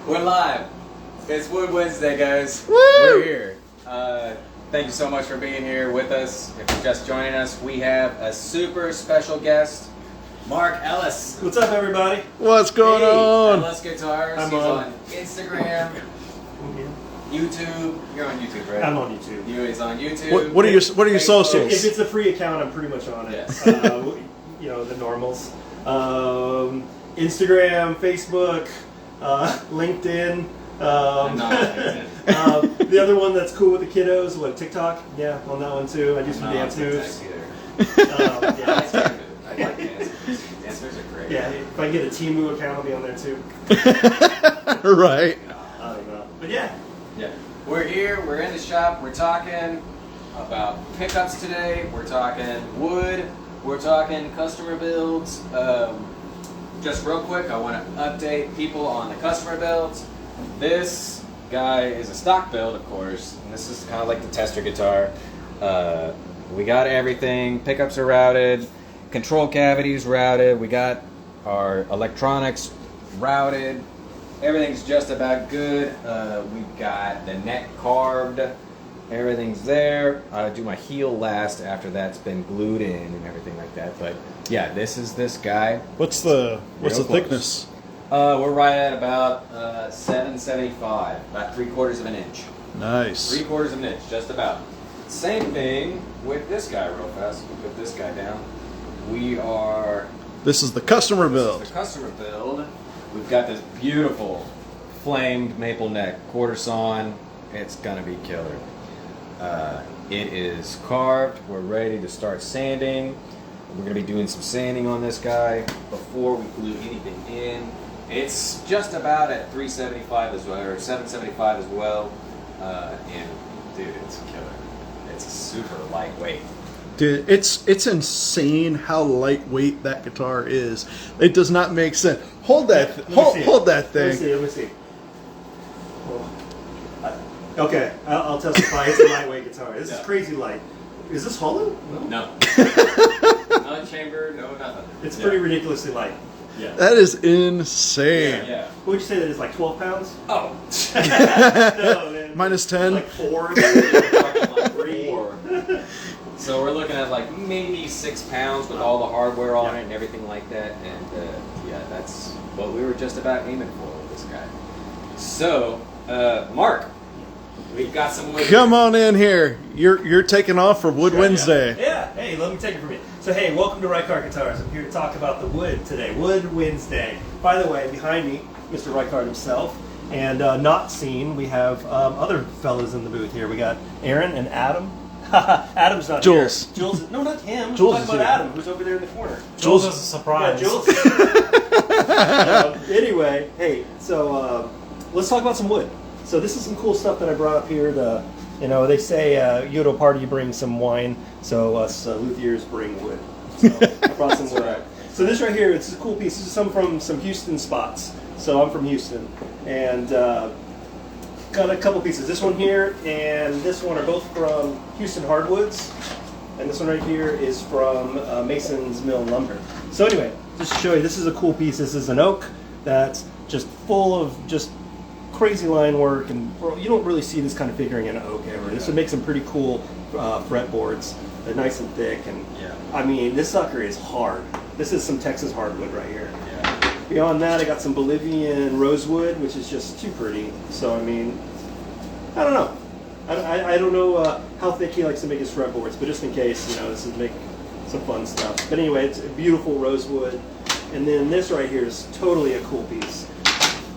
We're live. It's Wood Wednesday, guys. Woo! We're here. Thank you so much for being here with us. If you're just joining us, we have a super special guest, Mark Ellis. What's up, everybody? What's going on? Ellis Guitars. I'm He's on. on Instagram, YouTube. You're on YouTube, right? I'm on YouTube. He's on YouTube. What are your Facebook. socials? If it's a free account, I'm pretty much on it. Yes. You know, the normals. Instagram, Facebook, LinkedIn. I'm not on LinkedIn. The other one that's cool with the kiddos, TikTok? Yeah, on that one too. I do some dance moves. Yeah. I like dance moves. Dance moves are great. Yeah, if I get a Temu account, I'll be on there too. Right. I don't know. But yeah. Yeah. We're here, we're in the shop, we're talking about pickups today, we're talking wood, we're talking customer builds. Just real quick, I want to update people on the customer builds. This guy is a stock build, of course, and this is kind of like the tester guitar. We got everything, pickups are routed, control cavities routed, we got our electronics routed. Everything's just about good. We've got the neck carved. Everything's there. I do my heel last after that's been glued in and everything like that. But yeah, this is this guy. What's the Real close. thickness? We're right at about 775, about 3/4 of an inch. Nice. 3/4 of an inch, just about. Same thing with this guy, real fast. We'll put this guy down. This is the customer This build. is the customer build. We've got this beautiful flamed maple neck, quarter sawn. It's gonna be killer. It is carved. We're ready to start sanding. We're gonna be doing some sanding on this guy before we glue anything in. It's just about at 375 as well, or 775 as well. And dude, it's killer. It's super lightweight. Dude, it's insane how lightweight that guitar is. It does not make sense. Hold that. Hold that thing. Let me see. Okay, I'll testify. It's a lightweight guitar. This is crazy light. Is this hollow? No. Not chambered, no nothing. It's pretty ridiculously light. Yeah. That is insane. Yeah. What would you say that is, like 12 pounds? Oh. No, man. Minus 10. Like 4. Like 4. So we're looking at like maybe 6 pounds with all the hardware on it and everything like that. And yeah, that's what we were just about aiming for with this guy. So, Mark, we've got some wood. Come on in here. You're taking off for Wood Wednesday. Yeah, hey, let me take it from you. So hey, welcome to Reichardt Guitars. I'm here to talk about the wood today, Wood Wednesday. By the way, behind me, Mr. Reichardt himself, and not seen, we have other fellas in the booth here. We got Aaron and Adam. Adam's not Jules. here. Jules. No, not him. Jules We're is talking about here. Adam, who's over there in the corner. Jules is a surprise. Yeah, Jules. Anyway, hey, so let's talk about some wood. So this is some cool stuff that I brought up here. They say you go to a party, you bring some wine. So us luthiers bring wood. So I brought some wood. right. So this right here, it's a cool piece. This is some from some Houston spots. So I'm from Houston, and got a couple pieces. This one here and this one are both from Houston Hardwoods, and this one right here is from Mason's Mill Lumber. So anyway, just to show you, this is a cool piece. This is an oak that's just full of just crazy line work, and you don't really see this kind of figuring in an oak ever. This would make some pretty cool fretboards. They're nice and thick, and I mean, this sucker is hard. This is some Texas hardwood right here. Yeah. Beyond that, I got some Bolivian rosewood, which is just too pretty. So I mean, I don't know. I don't know how thick he likes to make his fretboards, but just in case, this would make some fun stuff. But anyway, it's a beautiful rosewood. And then this right here is totally a cool piece.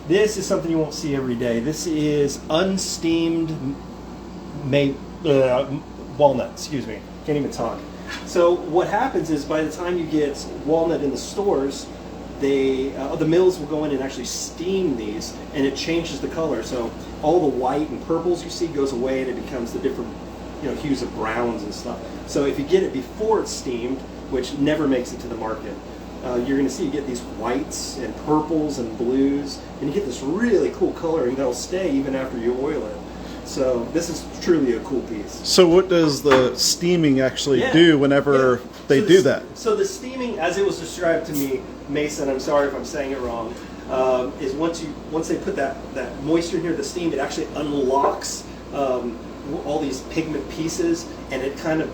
This is something you won't see every day. This is unsteamed walnut. Excuse me, can't even talk. So what happens is, by the time you get walnut in the stores, the mills will go in and actually steam these, and it changes the color. So all the white and purples you see goes away, and it becomes the different hues of browns and stuff. So if you get it before it's steamed, which never makes it to the market, you're going to see you get these whites and purples and blues, and you get this really cool coloring that'll stay even after you oil it. So this is truly a cool piece. So what does the steaming actually do whenever they do that? So the steaming, as it was described to me, Mason, I'm sorry if I'm saying it wrong, is once they put that moisture in here, the steam, it actually unlocks all these pigment pieces, and it kind of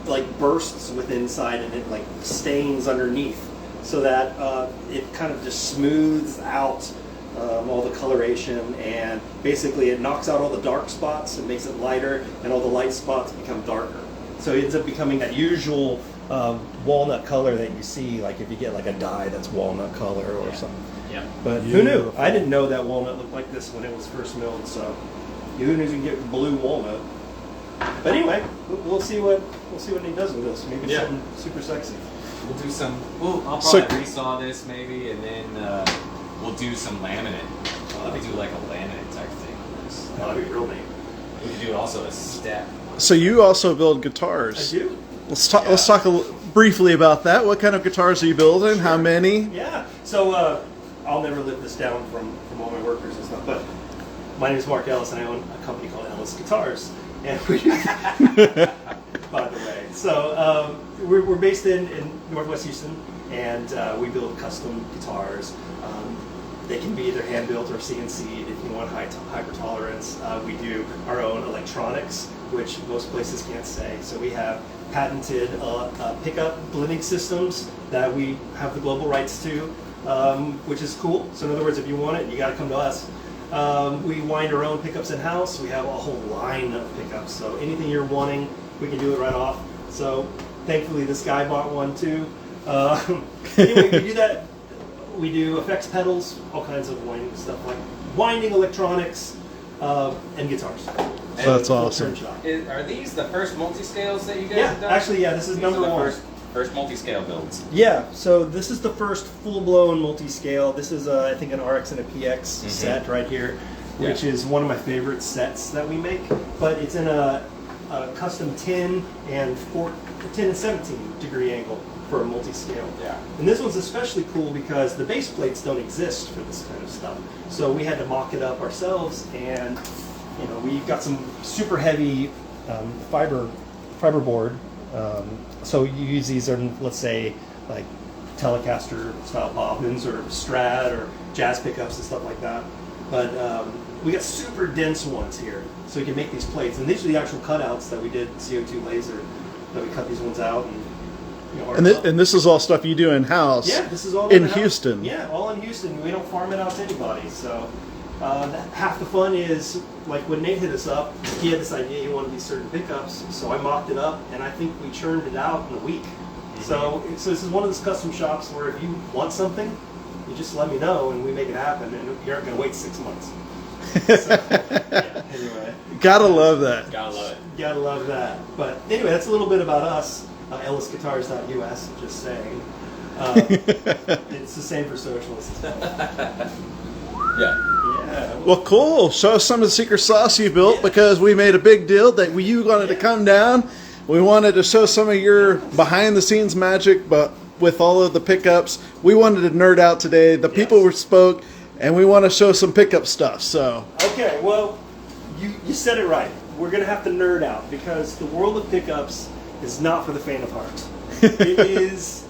like bursts with inside, and it like stains underneath, so that it kind of just smooths out all the coloration, and basically it knocks out all the dark spots and makes it lighter, and all the light spots become darker. So it ends up becoming that usual walnut color that you see, like if you get like a dye that's walnut color or something. Yeah. But who knew? I didn't know that walnut looked like this when it was first milled. So who knew you can get blue walnut? But anyway, we'll see what he does with this. Maybe something super sexy. We'll do some. I'll probably resaw this maybe, and then we'll do some laminate. We do like a laminate type thing on this. That'd be real neat. We could do also a step. So you also build guitars. I do. Let's talk briefly about that. What kind of guitars are you building? How many? Yeah. So I'll never live this down from all my workers and stuff. But my name is Mark Ellis, and I own a company called Ellis Guitars. And we, by the way, so we're based in Northwest Houston, and we build custom guitars. They can be either hand built or CNC'd if you want hyper tolerance. We do our own electronics, which most places can't say. So we have patented pickup blending systems that we have the global rights to, which is cool. So in other words, if you want it, you got to come to us. We wind our own pickups in-house. We have a whole line of pickups. So anything you're wanting, we can do it right off. So thankfully this guy bought one too. Anyway, we do that. We do effects pedals, all kinds of winding stuff, like winding electronics and guitars. That's awesome. Are these the first multi-scales that you guys have done? Actually, this is number one. First multi-scale builds. Yeah, so this is the first full-blown multi-scale. This is, I think, an RX and a PX set right here, which is one of my favorite sets that we make. But it's in a custom 10 and 17 degree angle for a multi-scale. Yeah. And this one's especially cool because the base plates don't exist for this kind of stuff. So we had to mock it up ourselves, and we got some super heavy fiberboard. So you use these on, let's say, like Telecaster style bobbins or Strat or jazz pickups and stuff like that. But we got super dense ones here, so we can make these plates. And these are the actual cutouts that we did CO2 laser. That we cut these ones out and. And this is all stuff you do in-house. Yeah, this is all in Houston. Yeah, all in Houston. We don't farm it out to anybody. So half the fun is, like when Nate hit us up, he had this idea he wanted these certain pickups. So I mocked it up, and I think we churned it out in a week. So this is one of those custom shops where if you want something, you just let me know, and we make it happen, and you aren't going to wait 6 months. Anyway. Gotta love that. Gotta love it. Gotta love that. But anyway, that's a little bit about us. EllisGuitars.us, just saying. It's the same for socialists as well. Yeah. Well, cool. Show us some of the secret sauce you built, because we made a big deal that you wanted to come down. We wanted to show some of your behind-the-scenes magic, but with all of the pickups, we wanted to nerd out today. The people spoke, and we want to show some pickup stuff. So. Okay, well, you said it right. We're going to have to nerd out, because the world of pickups is not for the faint of heart. It is.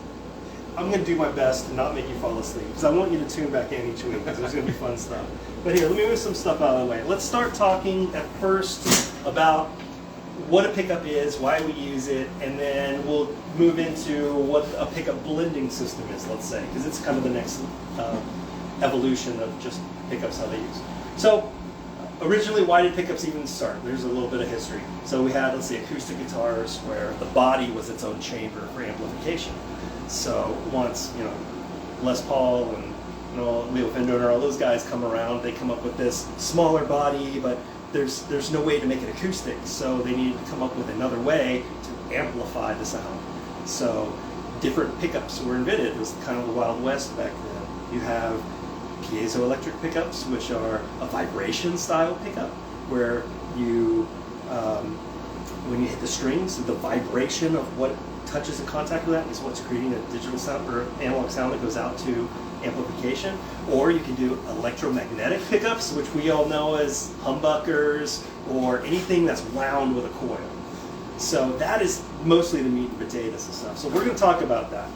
I'm going to do my best to not make you fall asleep, because I want you to tune back in each week, because there's going to be fun stuff. But here, let me move some stuff out of the way. Let's start talking at first about what a pickup is, why we use it, and then we'll move into what a pickup blending system is, let's say, because it's kind of the next evolution of just pickups, how they use. So, originally, why did pickups even start? There's a little bit of history. So we had, let's say, acoustic guitars where the body was its own chamber for amplification. So once, Les Paul and Leo Fender and all those guys come around, they come up with this smaller body, but there's no way to make it acoustic. So they needed to come up with another way to amplify the sound. So different pickups were invented. It was kind of the Wild West back then. You have piezoelectric pickups, which are a vibration style pickup, where you, when you hit the strings, the vibration of what touches in contact with that is what's creating a digital sound or analog sound that goes out to amplification. Or you can do electromagnetic pickups, which we all know as humbuckers or anything that's wound with a coil. So that is mostly the meat and potatoes and stuff. So we're going to talk about that.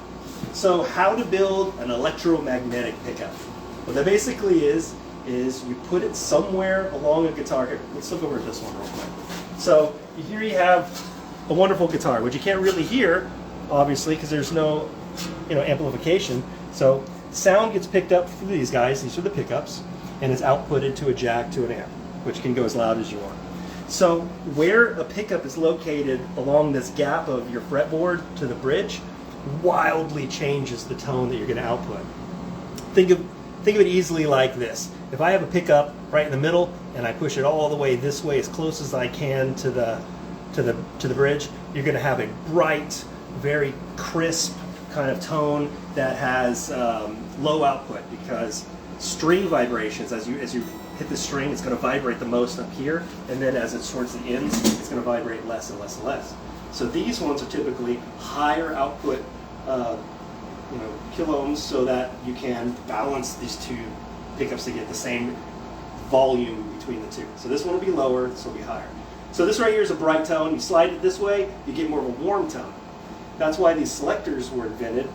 So how to build an electromagnetic pickup. What that basically is you put it somewhere along a guitar. Here, let's look over at this one real quick. So here you have a wonderful guitar, which you can't really hear, obviously, because there's no amplification. So sound gets picked up through these guys. These are the pickups, and it's outputted to a jack to an amp, which can go as loud as you want. So where a pickup is located along this gap of your fretboard to the bridge wildly changes the tone that you're going to output. Think of it easily like this. If I have a pickup right in the middle and I push it all the way this way as close as I can to the bridge, you're going to have a bright, very crisp kind of tone that has low output, because string vibrations, as you hit the string, it's going to vibrate the most up here, and then as it's towards the ends, it's going to vibrate less and less and less. So these ones are typically higher output kilo ohms, so that you can balance these two pickups to get the same volume between the two. So this one will be lower, this will be higher. So this right here is a bright tone. You slide it this way, you get more of a warm tone. That's why these selectors were invented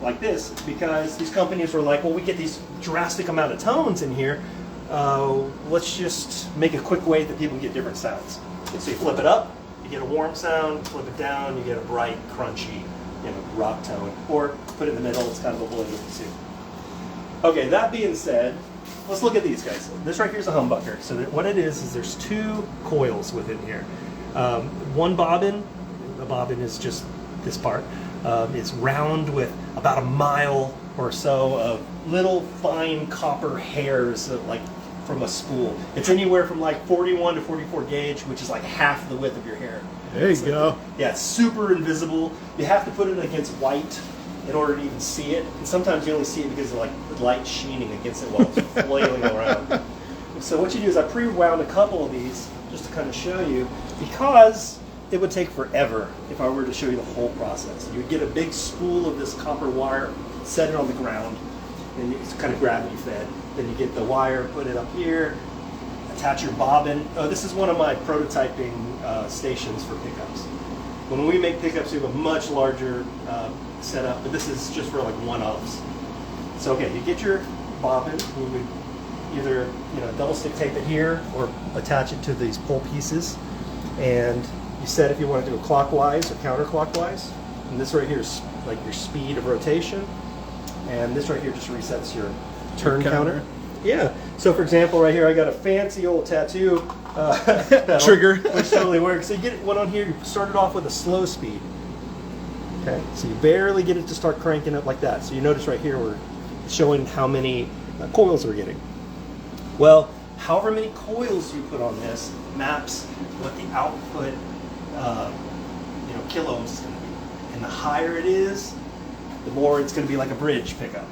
like this, because these companies were like, well, we get these drastic amount of tones in here, let's just make a quick way that people can get different sounds. So you flip it up, you get a warm sound, flip it down, you get a bright, crunchy, rock tone, or put it in the middle, it's kind of a blend of the two. Okay, that being said, let's look at these guys. This right here is a humbucker. So what it is there's two coils within here. One bobbin, the bobbin is just this part. It's round with about a mile or so of little fine copper hairs, like from a spool. It's anywhere from like 41 to 44 gauge, which is like half the width of your hair. There you go. Yeah, it's super invisible. You have to put it against white in order to even see it. And sometimes you only see it because of like the light sheening against it while it's flailing around. So what you do is I pre-wound a couple of these just to kind of show you, because it would take forever if I were to show you the whole process. You would get a big spool of this copper wire, set it on the ground, and it's kind of gravity fed. Then you get the wire, put it up here, attach your bobbin. Oh, this is one of my prototyping stations for pickups. When we make pickups, we have a much larger setup, but this is just for like one-offs. So okay, you get your bobbin. We would either double stick tape it here or attach it to these pole pieces, and you set if you want to do it clockwise or counterclockwise. And this right here is like your speed of rotation, and this right here just resets your turn counter. Yeah. So for example, right here I got a fancy old tattoo pedal, trigger, which totally works. So you get one on here. You start it off with a slow speed. Okay. So you barely get it to start cranking up like that. So you notice right here we're showing how many coils we're getting. Well, however many coils you put on this maps what the output kilo ohms is going to be. And the higher it is, the more it's going to be like a bridge pickup.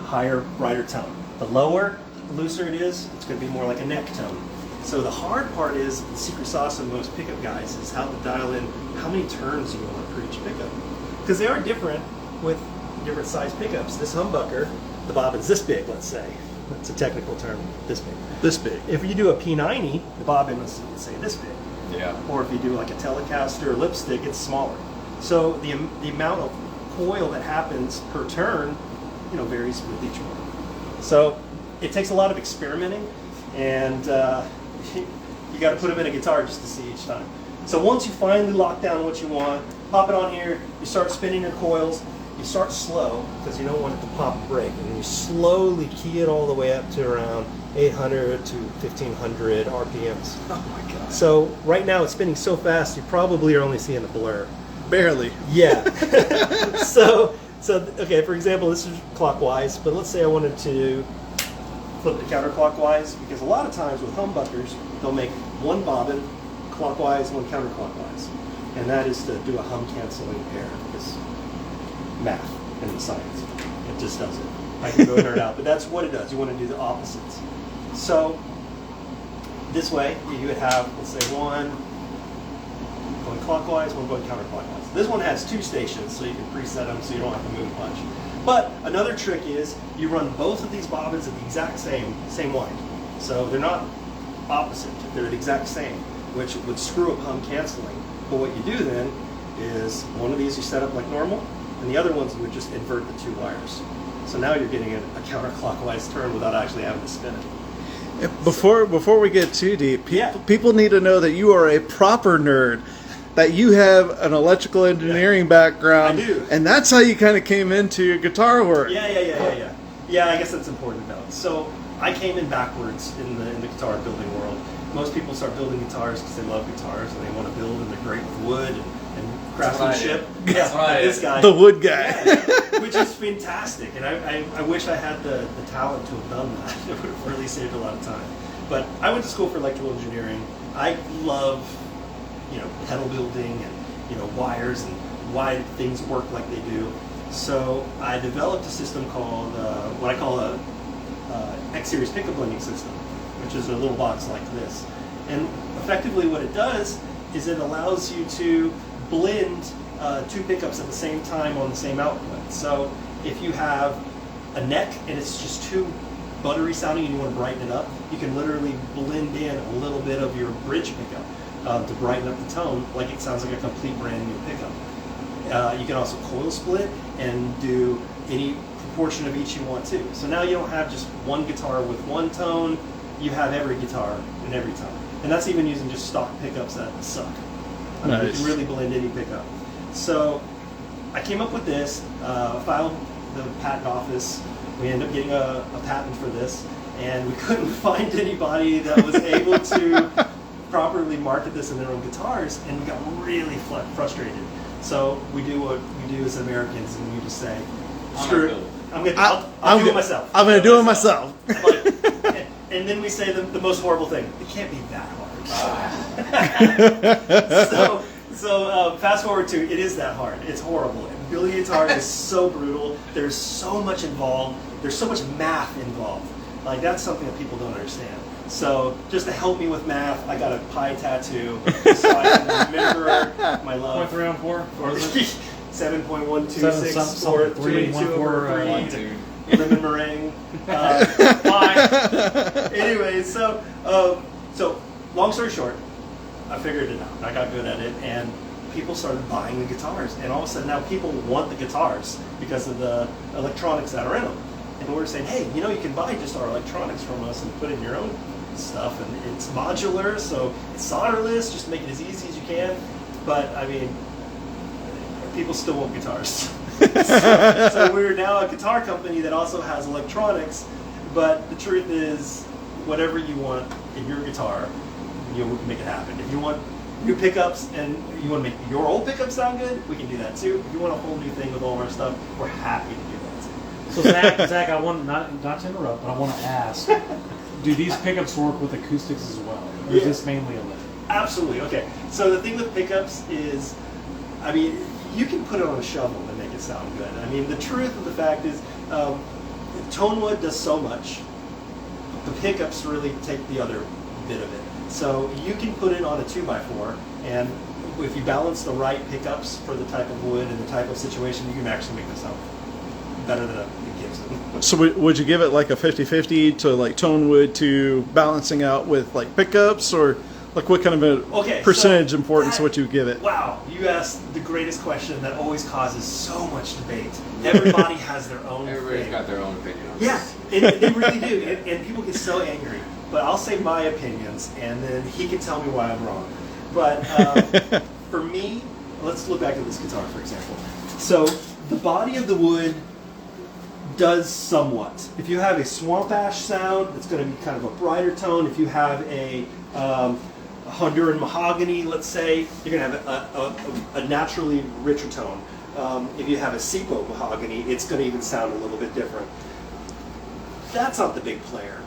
Higher, brighter tone. The lower, the looser it is, it's going to be more like a neck tone. So the hard part is, the secret sauce of most pickup guys is how to dial in how many turns you want for each pickup. Because they are different with different size pickups. This humbucker, the bobbin's this big, let's say. That's a technical term, this big. This big. If you do a P90, the bobbin is, say, this big. Yeah. Or if you do like a Telecaster or lipstick, it's smaller. So the amount of coil that happens per turn, varies with each one. So it takes a lot of experimenting, and you got to put them in a guitar just to see each time. So once you finally lock down what you want, pop it on here, you start spinning your coils. You start slow because you don't want it to pop and break, and then you slowly key it all the way up to around 800 to 1500 RPMs. Oh my god. So right now it's spinning so fast you probably are only seeing a blur. Barely. Yeah. so okay, for example, this is clockwise, but let's say I wanted to flip it counterclockwise, because a lot of times with humbuckers they'll make one bobbin clockwise, one counterclockwise, and that is to do a hum canceling pair. Because math and science, it just does it. I can go nerd out, but that's what it does. You want to do the opposites. So this way you would have, let's say, one going clockwise, one going counterclockwise. This one has two stations, so you can preset them so you don't have to move much. But another trick is you run both of these bobbins at the exact same wind. So they're not opposite, they're the exact same, which would screw up hum canceling. But what you do then is one of these you set up like normal, and the other ones would just invert the two wires. So now you're getting a counterclockwise turn without actually having to spin it. Before we get too deep, Yeah. people need to know that you are a proper nerd, that you have an electrical engineering background. I do. And that's how you kind of came into guitar work. Yeah. Yeah, I guess that's important to know. So I came in backwards in the guitar building world. Most people start building guitars because they love guitars and they want to build and they're great with wood and craftsmanship. That's what I did. This guy. The wood guy. Yeah, which is fantastic. And I wish I had the talent to have done that. It would have really saved a lot of time. But I went to school for electrical engineering. I love, pedal building and, wires and why things work like they do. So I developed a system called what I call a X-Series pickup blending system, which is a little box like this. And effectively what it does is it allows you to blend two pickups at the same time on the same output. So if you have a neck and it's just too buttery sounding and you want to brighten it up, you can literally blend in a little bit of your bridge pickup to brighten up the tone like it sounds like a complete brand new pickup. You can also coil split and do any proportion of each you want to. So now you don't have just one guitar with one tone, you have every guitar in every tone. And that's even using just stock pickups that suck. You can really blend any pickup. So I came up with this, filed the patent office. We ended up getting a patent for this, and we couldn't find anybody that was able to properly market this in their own guitars, and we got really frustrated. So we do what we do as Americans, and we just say, screw it. I'll do it myself. I'm going to do it myself. And then we say the most horrible thing. It can't be that hard. So fast forward to, it is that hard. It's horrible. And building a guitar is so brutal. There's so much involved. There's so much math involved. Like, that's something that people don't understand. So just to help me with math, I got a pi tattoo so I can remember my love. 0.314? 7.126 or 3.2 lemon meringue. Anyway, so long story short, I figured it out. I got good at it, and people started buying the guitars. And all of a sudden now people want the guitars because of the electronics that are in them. And we're saying, hey, you can buy just our electronics from us and put in your own stuff. And it's modular, so it's solderless, just make it as easy as you can. But, I mean, people still want guitars. So we're now a guitar company that also has electronics, but the truth is, whatever you want in your guitar, we can make it happen. If you want new pickups and you want to make your old pickups sound good, we can do that too. If you want a whole new thing with all of our stuff, we're happy to do that too. So Zach, I want not to interrupt, but I want to ask: do these pickups work with acoustics as well, or is this mainly electric? Absolutely. Okay. So the thing with pickups is, I mean, you can put it on a shovel and make it sound good. I mean, the truth of the fact is, tone wood does so much. The pickups really take the other bit of it. So you can put it on a 2x4, and if you balance the right pickups for the type of wood and the type of situation, you can actually make this sound better than a Gibson. So would you give it like a 50-50 to like tone wood to balancing out with like pickups, or like what kind of a percentage importance would you give it? Wow, you asked the greatest question that always causes so much debate. Everybody has their own Everybody's thing. got their own opinion on Yeah, this. and they really do, and people get so angry. But I'll say my opinions, and then he can tell me why I'm wrong. But for me, let's look back at this guitar, for example. So the body of the wood does somewhat. If you have a swamp ash sound, it's going to be kind of a brighter tone. If you have a Honduran mahogany, let's say, you're going to have a naturally richer tone. If you have a Seaboat mahogany, it's going to even sound a little bit different. That's not the big player.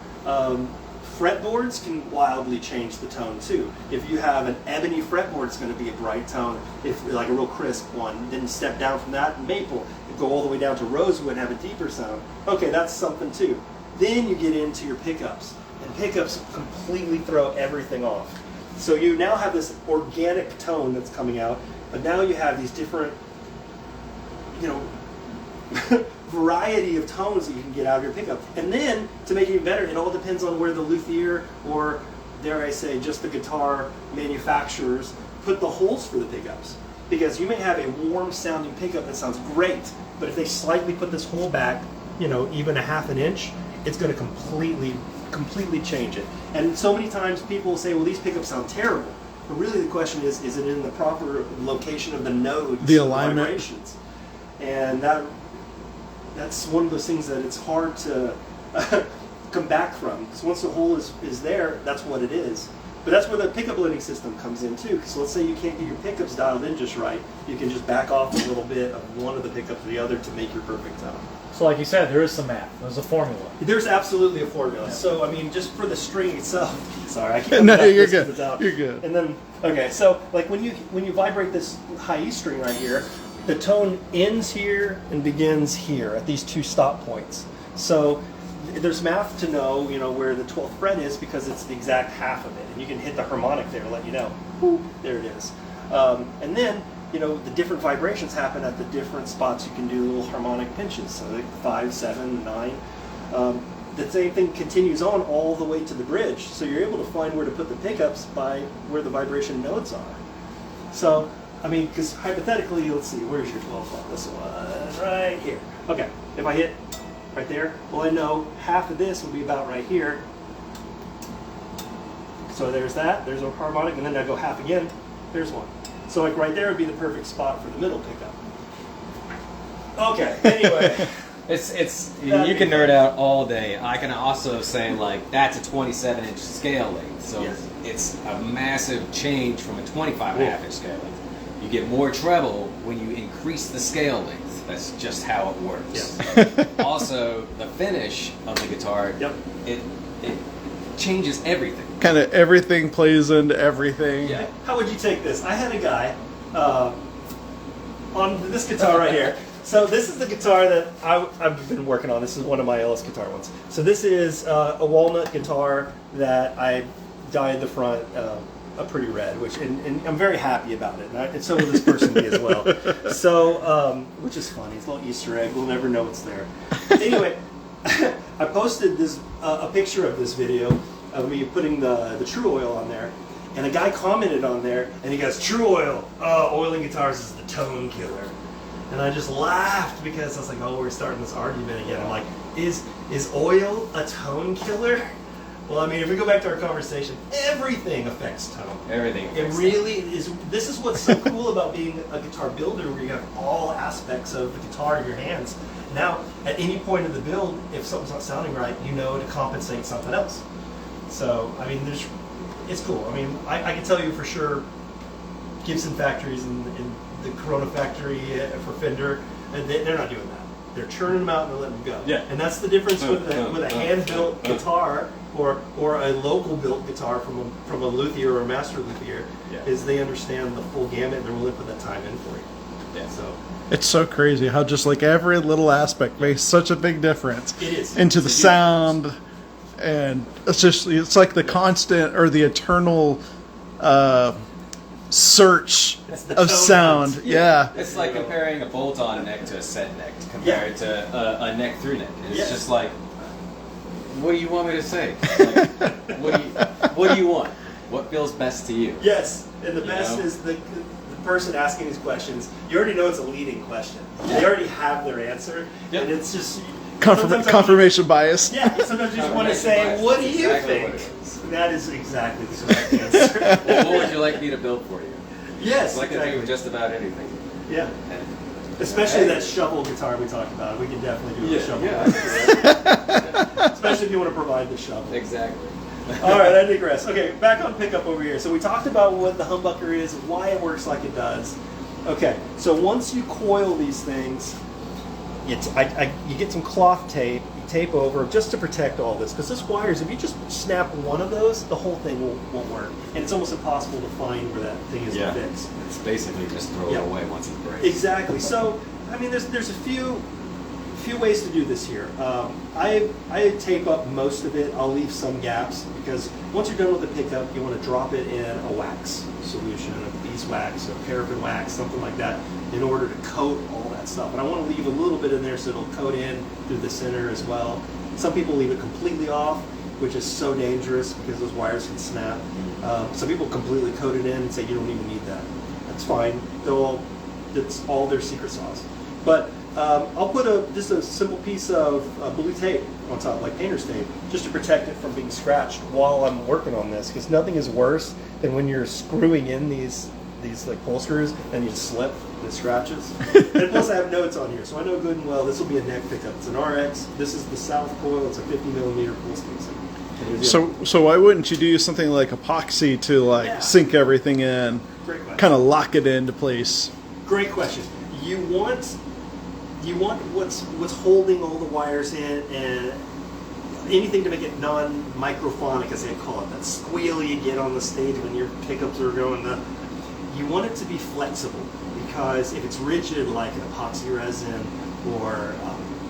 Fretboards can wildly change the tone too. If you have an ebony fretboard, it's going to be a bright tone. If like a real crisp one, then step down from that, maple, go all the way down to rosewood and have a deeper sound. Okay, that's something too. Then you get into your pickups, and pickups completely throw everything off. So you now have this organic tone that's coming out, but now you have these different, variety of tones that you can get out of your pickup. And then, to make it even better, it all depends on where the luthier, or dare I say, just the guitar manufacturers, put the holes for the pickups. Because you may have a warm sounding pickup that sounds great, but if they slightly put this hole back, even a half an inch, it's going to completely change it. And so many times people will say, well, these pickups sound terrible. But really the question is it in the proper location of the nodes, the alignment, vibrations? And that's one of those things that it's hard to come back from. Because once the hole is there, that's what it is. But that's where the pickup blending system comes in too. Because let's say you can't get your pickups dialed in just right, you can just back off a little bit of one of the pickups or the other to make your perfect tone. So like you said, there is some math. There's a formula. There's absolutely a formula. So I mean, just for the string itself. Sorry, I can't. No, you're good. You're good. And then okay, so like when you vibrate this high E string right here, the tone ends here and begins here at these two stop points. So there's math to know, where the 12th fret is because it's the exact half of it, and you can hit the harmonic there to let you know. Whoop, there it is. And then the different vibrations happen at the different spots. You can do little harmonic pinches, so like 5, 7, 9. The same thing continues on all the way to the bridge, so you're able to find where to put the pickups by where the vibration nodes are. So, I mean, because hypothetically, let's see, where's your 12th fret? This one, right here. Okay, if I hit right there, well, I know half of this will be about right here. So there's that, there's a harmonic, and then I go half again, there's one. So like right there would be the perfect spot for the middle pickup. Okay, anyway. You can nerd out all day. I can also say like that's a 27-inch scale length, so yes. It's a massive change from a 25.5-inch scale length. You get more treble when you increase the scale length. That's just how it works. Yes. Also, the finish of the guitar, yep. it changes everything. Kind of everything plays into everything. Yeah. How would you take this? I had a guy on this guitar right here. So this is the guitar that I've been working on. This is one of my Ellis guitar ones. So this is a walnut guitar that I dyed the front a pretty red, and I'm very happy about it. And so will this person be as well. So, which is funny. It's a little Easter egg. We'll never know it's there. Anyway, I posted this a picture of this video of me putting the True Oil on there, and a guy commented on there, and he goes, "True Oil, oiling guitars is the tone killer." And I just laughed because I was like, "Oh, we're starting this argument again." I'm like, "Is oil a tone killer?" Well, I mean, if we go back to our conversation, everything affects tone. Everything. It really is. This is what's so cool about being a guitar builder, where you have all aspects of the guitar in your hands. Now, at any point in the build, if something's not sounding right, you know to compensate something else. So, I mean, it's cool. I mean, I can tell you for sure, Gibson factories and the Corona factory for Fender, they're not doing that. They're churning them out and they're letting them go. Yeah. And that's the difference with a hand-built guitar or a local built guitar from a luthier or a master luthier, is they understand the full gamut and they're willing to put that time in for you. Yeah. So it's so crazy how just like every little aspect makes such a big difference. It is. Into the sound, and it's like the constant or the eternal search of sound. Yeah. It's like comparing a bolt-on neck to a set neck compared to a neck through neck. It's just like, what do you want me to say? Like, what do you want? What feels best to you? Yes, and the best is the person asking these questions. You already know it's a leading question. They already have their answer, and it's just confirmation bias. Yeah, sometimes you just want to say, "What do you think?" That is exactly the correct answer. Well, what would you like me to build for you? Yes, I can think of just about anything. Yeah. Especially that shuffle guitar we talked about. We can definitely do a shuffle. Yeah. Especially if you want to provide the shuffle. Exactly. All right, I digress. Okay, back on pickup over here. So we talked about what the humbucker is, why it works like it does. Okay, so once you coil these things, you get some cloth tape, you tape over just to protect all this. Because this wires, if you just snap one of those, the whole thing won't work. And it's almost impossible to find where that thing is fixed. It's basically just throw it away once it breaks. Exactly. So, I mean, there's a few ways to do this here. I tape up most of it. I'll leave some gaps because once you're done with the pickup, you want to drop it in a wax solution, a beeswax, or paraffin wax, something like that, in order to coat all that stuff. And I want to leave a little bit in there so it'll coat in through the center as well. Some people leave it completely off, which is so dangerous because those wires can snap. Some people completely coat it in and say you don't even need that. That's fine. It's all their secret sauce. But I'll put just a simple piece of blue tape on top, like painter's tape, just to protect it from being scratched while I'm working on this. Because nothing is worse than when you're screwing in these like pull screws and you just slip and it scratches. And plus I have notes on here, so I know good and well this will be a neck pickup. It's an RX. This is the south coil. It's a 50mm pull spacing. So why wouldn't you do something like epoxy to like sink everything in, kind of lock it into place? Great question. You want what's holding all the wires in and anything to make it non-microphonic, as they call it, that squeal you get on the stage when your pickups are going. You want it to be flexible, because if it's rigid like an epoxy resin or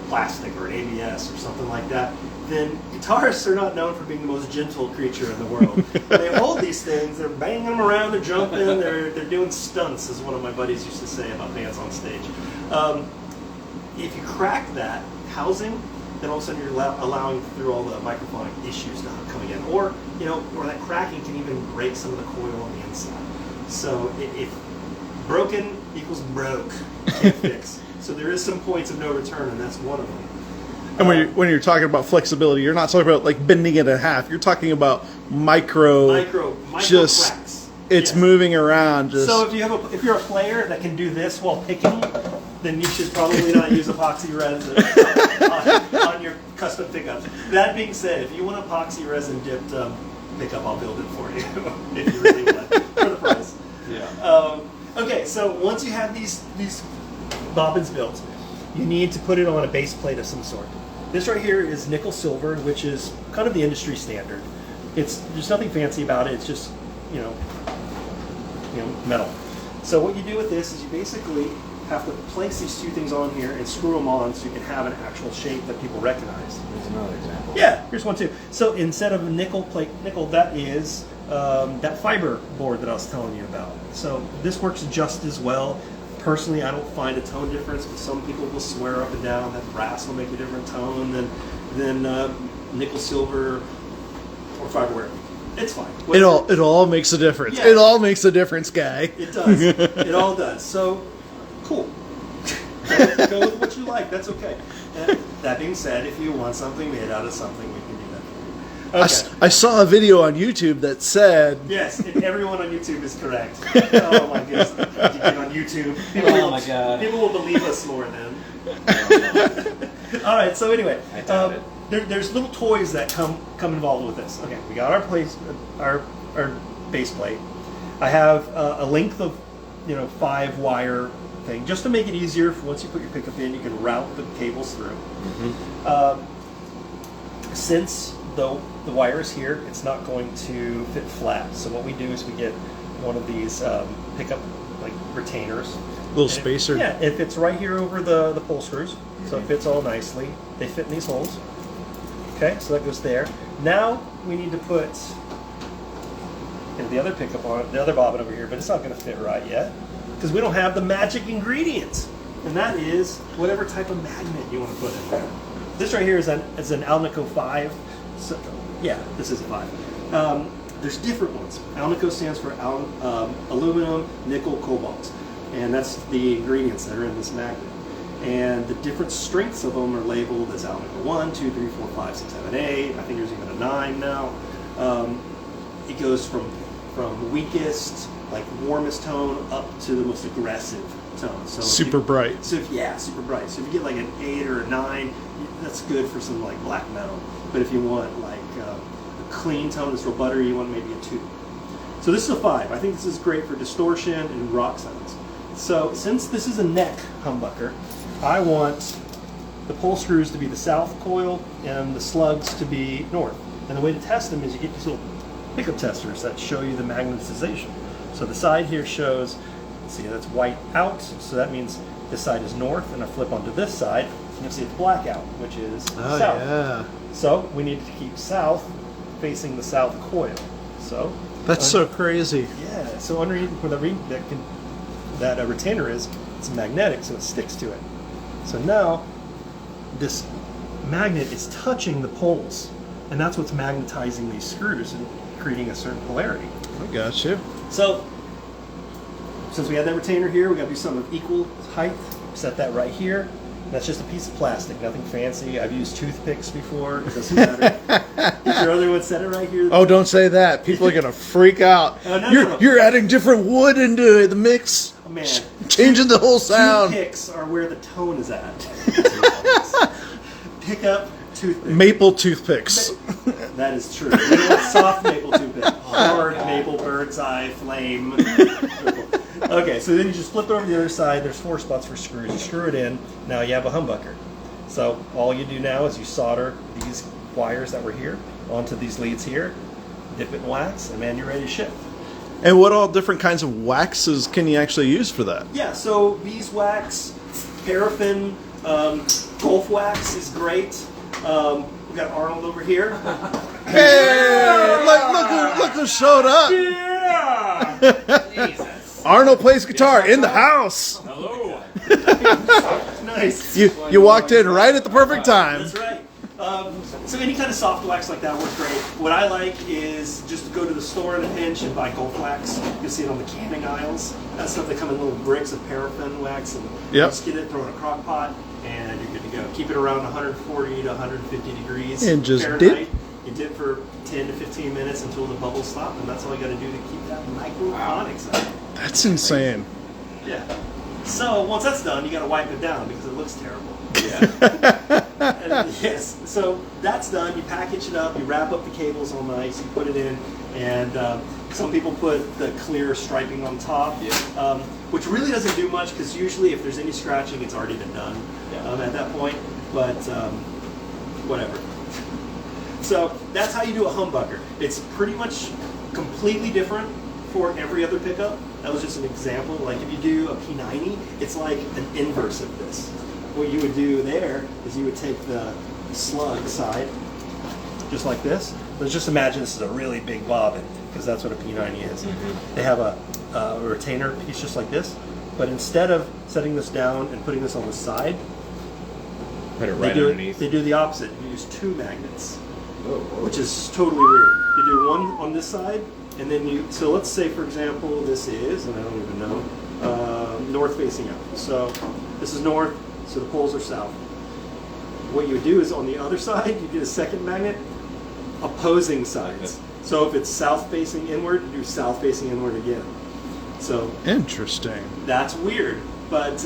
plastic or an ABS or something like that, then guitarists are not known for being the most gentle creature in the world. They hold these things, they're banging them around, they're jumping, they're doing stunts, as one of my buddies used to say about bands on stage. If you crack that housing, then all of a sudden you're allowing through all the microphonic issues not coming in, or or that cracking can even break some of the coil on the inside. So if broken equals broke, can't fix. So there is some points of no return, and that's one of them. And when you're talking about flexibility, you're not talking about like bending it in half. You're talking about micro just cracks. It's moving around. So if you're a player that can do this while picking, then you should probably not use epoxy resin on your custom pickups. That being said, if you want epoxy resin dipped pickup, I'll build it for you if you really want, for the price. Yeah. Okay, so once you have these bobbins built, you need to put it on a base plate of some sort. This right here is nickel silver, which is kind of the industry standard. There's nothing fancy about it. It's just metal. So what you do with this is you basically have to place these two things on here and screw them on so you can have an actual shape that people recognize. There's another example. Yeah, here's one too. So instead of a nickel, that is that fiber board that I was telling you about. So this works just as well. Personally, I don't find a tone difference, but some people will swear up and down that brass will make a different tone than nickel, silver, or fiberware. It's fine. It all makes a difference. Yeah. It all makes a difference, guy. It does. It all does. So, cool. Go with what you like. That's okay. And that being said, if you want something made out of something, we can do that for you. Okay. I saw a video on YouTube that said... Yes, and everyone on YouTube is correct. Oh my goodness. Did you get on YouTube? My God. People will believe us more then. All right, so anyway. I doubt it. There's little toys that come involved with this. Okay, we got our base plate. I have a length of 5-wire thing, just to make it easier. Once you put your pickup in, you can route the cables through. Mm-hmm. Since though the wire is here, it's not going to fit flat. So what we do is we get one of these pickup retainers. Little spacer. It fits right here over the pull screws, so it fits all nicely. They fit in these holes. Okay, so that goes there. Now we need to put the other pickup on, the other bobbin over here, but it's not going to fit right yet because we don't have the magic ingredient, and that is whatever type of magnet you want to put in there. This right here is an Alnico 5. So, yeah, this is a 5. There's different ones. Alnico stands for aluminum, nickel, cobalt, and that's the ingredients that are in this magnet. And the different strengths of them are labeled as Alnico 1, 2, 3, 4, 5, 6, 7, 8. I think there's even a 9 now. It goes from weakest, warmest tone up to the most aggressive tone. So super bright. So super bright. So if you get an 8 or a 9, that's good for some black metal. But if you want a clean tone that's real buttery, you want maybe a 2. So this is a 5. I think this is great for distortion and rock sounds. So since this is a neck humbucker, I want the pull screws to be the south coil and the slugs to be north. And the way to test them is you get these little pickup testers that show you the magnetization. So the side here shows, see, that's white out, so that means this side is north, and I flip onto this side, and you'll see it's black out, which is south. Yeah. So we need to keep south facing the south coil. So that's so crazy. Yeah. So underneath where that retainer is, it's magnetic, so it sticks to it. So now this magnet is touching the poles, and that's what's magnetizing these screws and creating a certain polarity. I got you. So since we have that retainer here, we got to do something of equal height. Set that right here, That's just a piece of plastic, nothing fancy. I've used toothpicks before. It doesn't matter. Is your other one set it right here? Oh, don't say that. People are gonna freak out. Oh, no, you're no. you're adding different wood into the mix. Oh, man. Changing the whole sound. Toothpicks are where the tone is at. Pick up toothpicks. Maple toothpicks. That is true. You know what? Soft maple toothpick. Hard maple, bird's eye, flame. Okay, so then you just flip it over to the other side. There's 4 spots for screws. You screw it in. Now you have a humbucker. So all you do now is you solder these wires that were here onto these leads here, dip it in wax, and man, you're ready to ship. And what all different kinds of waxes can you actually use for that? Yeah, so beeswax, paraffin, Gulf wax is great. We got Arnold over here. Hey, look who showed up. Yeah! Jesus. Arnold plays guitar in the house. Hello. Nice. You walked in right at the perfect time. That's right. So any kind of soft wax like that works great. What I like is just go to the store in a pinch and buy Gulf wax. You'll see it on the canning aisles. That stuff, they come in little bricks of paraffin wax, and you just get it, throw it in a crock pot, and you're good to go. Keep it around 140 to 150 degrees And just Fahrenheit. You dip for 10 to 15 minutes until the bubbles stop, and that's all you got to do to keep that microphonics out. That's insane. Yeah. So once that's done, you got to wipe it down because it looks terrible. Yeah. Yes. So that's done. You package it up. You wrap up the cables all nice. You put it in, and some people put the clear striping on top, which really doesn't do much because usually if there's any scratching, it's already been done at that point. But whatever. So that's how you do a humbucker. It's pretty much completely different for every other pickup. That was just an example. Like if you do a P90, it's like an inverse of this. What you would do there is you would take the slug side, just like this. Let's just imagine this is a really big bobbin, because that's what a P90 is. They have a retainer piece just like this, but instead of setting this down and putting this on the side, Put it right they underneath. do the opposite. You use 2 magnets, which is totally weird. You do one on this side, and then you, so let's say for example this is, and I don't even know, north facing out. So this is north, so the poles are south. What you would do is on the other side, you get a second magnet, opposing sides. So if it's south facing inward, you do south facing inward again. So Interesting. that's weird, but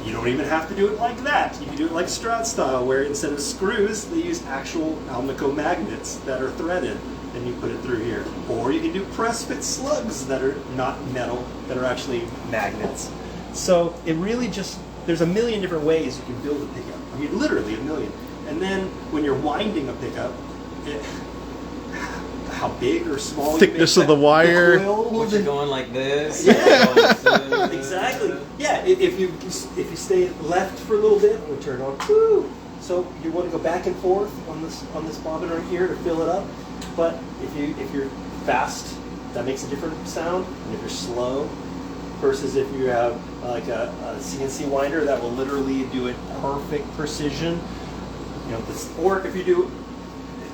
you don't even have to do it like that. You can do it like Strat style, where instead of screws, they use actual Alnico magnets that are threaded, and you put it through here. Or you can do press fit slugs that are not metal, that are actually magnets. So it really just, there's a million different ways you can build a pickup. I mean, literally a million. And then when you're winding a pickup, how big or small Thickness you of make the wire. What, you're going like this? Yeah. Exactly. Yeah. If you stay left for a little bit, I'm gonna turn it on. Woo! So you want to go back and forth on this bobbin right here to fill it up. But if you're fast, that makes a different sound. And if you're slow, versus if you have like a CNC winder that will literally do it perfect precision. You know, or if you do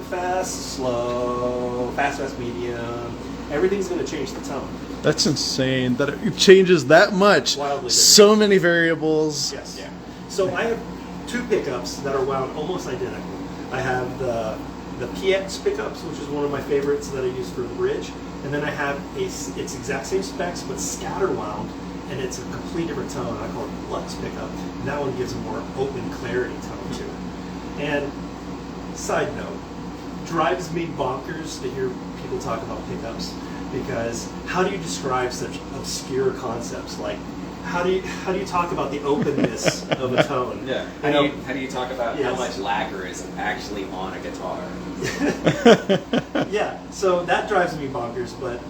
fast, slow, fast, medium, everything's going to change the tone. That's insane that it changes that much. Wildly different. So many variables. Yes. Yeah. So I have 2 pickups that are wound almost identical. I have the PX pickups, which is one of my favorites that I use for the bridge, and then I have it's exact same specs but scatter wound, and it's a complete different tone. I call it Lux pickup, and that one gives a more open clarity tone to it. And side note, drives me bonkers to hear people talk about pickups, because how do you describe such obscure concepts? Like how do you talk about the openness of a tone? Yeah. How do you talk about how much lacquer is actually on a guitar? Yeah. So that drives me bonkers, but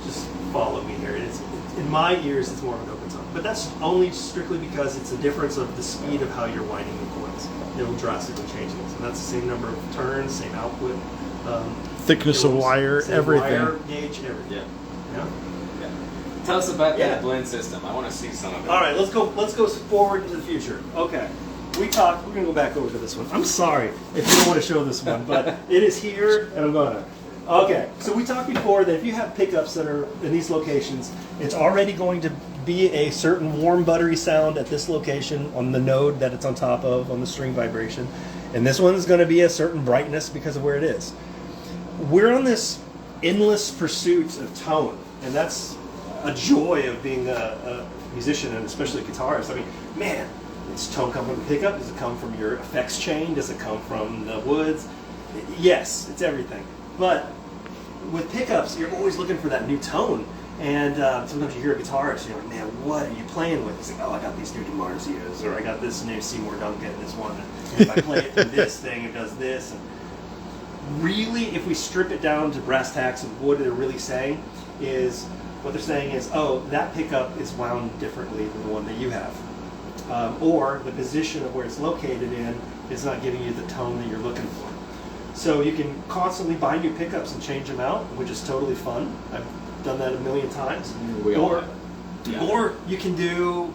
just follow me here. It's in my ears, it's more of an open tone, but that's only strictly because it's a difference of the speed of how you're winding the coils. It'll drastically change things, and that's the same number of turns, same output, Thickness of wire, same everything. wire gauge, everything. Yeah. Tell us about Yeah. that blend system. I want to see some of it. All right, let's go forward into the future. Okay, we're gonna go back over to this one. I'm sorry if you don't want to show this one, but it is here, and I'm gonna. Okay, so we talked before that if you have pickups that are in these locations, it's already going to be a certain warm, buttery sound at this location on the node that it's on top of, on the string vibration. And this one's going to be a certain brightness because of where it is. We're on this endless pursuit of tone, and that's a joy of being a musician, and especially a guitarist. I mean, man, does tone come from the pickup? Does it come from your effects chain? Does it come from the woods? Yes, it's everything. But with pickups, you're always looking for that new tone. And sometimes you hear a guitarist, you're like, man, what are you playing with? It's like, oh, I got these new DiMarzios, or I got this new Seymour Duncan, this one. And if I play it through this thing, it does this. And really, if we strip it down to brass tacks of what they're really saying, is what they're saying is, oh, that pickup is wound differently than the one that you have. Or the position of where it's located in is not giving you the tone that you're looking for. So you can constantly buy new pickups and change them out, which is totally fun. I've done that a million times. Or you can do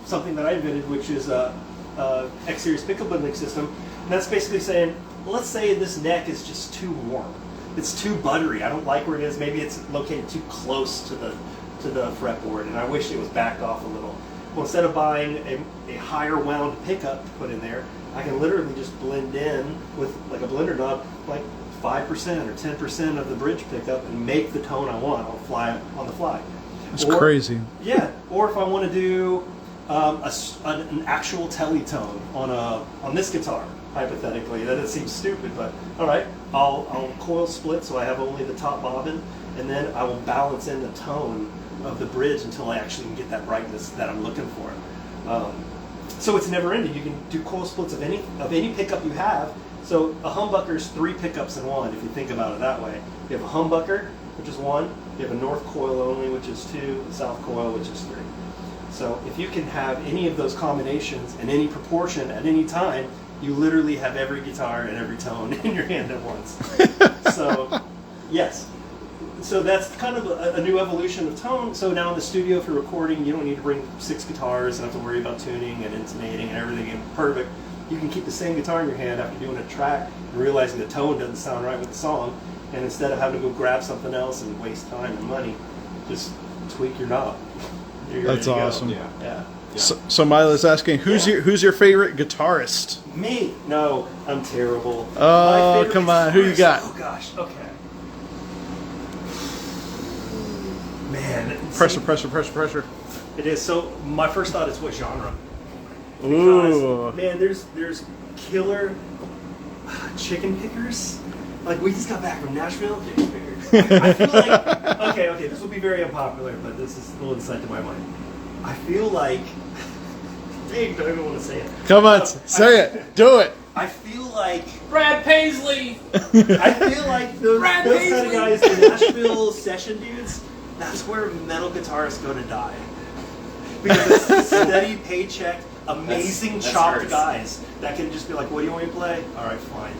something that I invented, which is a X-Series pickup bundling system. And that's basically saying, well, let's say this neck is just too warm. It's too buttery. I don't like where it is. Maybe it's located too close to the fretboard, and I wish it was backed off a little. Well, instead of buying a higher wound pickup to put in there, I can literally just blend in with like a blender knob, like 5% or 10% of the bridge pickup, and make the tone I want on the fly. It's crazy. Yeah. Or if I want to do an actual telly tone on this guitar, hypothetically, that seems stupid, but all right, I'll coil split so I have only the top bobbin, and then I will balance in the tone of the bridge until I actually can get that brightness that I'm looking for. So it's never ending. You can do coil splits of any pickup you have. So a humbucker's 3 pickups in one, if you think about it that way. You have a humbucker, which is 1. You have a north coil only, which is 2. The south coil, which is 3. So if you can have any of those combinations in any proportion at any time, you literally have every guitar and every tone in your hand at once. So, yes. So that's kind of a new evolution of tone. So now in the studio, if you're recording, you don't need to bring 6 guitars and have to worry about tuning and intonating and everything and perfect. You can keep the same guitar in your hand after doing a track and realizing the tone doesn't sound right with the song. And instead of having to go grab something else and waste time and money, just tweak your knob. That's awesome. Yeah. So Mila's asking, who's your favorite guitarist? Me? No, I'm terrible. Oh, come on. Who you got? Oh, gosh. Okay. Man. Pressure. It is. So my first thought is what genre? Ooh. Because, man, there's killer chicken pickers. Like, we just got back from Nashville. Chicken pickers. I feel like, okay, this will be very unpopular, but this is a little insight to my mind. I feel like, dang, don't even want to say it. Come on, say it. Do it. I feel like Brad Paisley. I feel like those Brad kind of Paisley. guys, the Nashville session dudes, that's where metal guitarists go to die. Because it's the steady paycheck, amazing That's chopped hurts. guys that can just be like, what do you want me to play? All right, fine.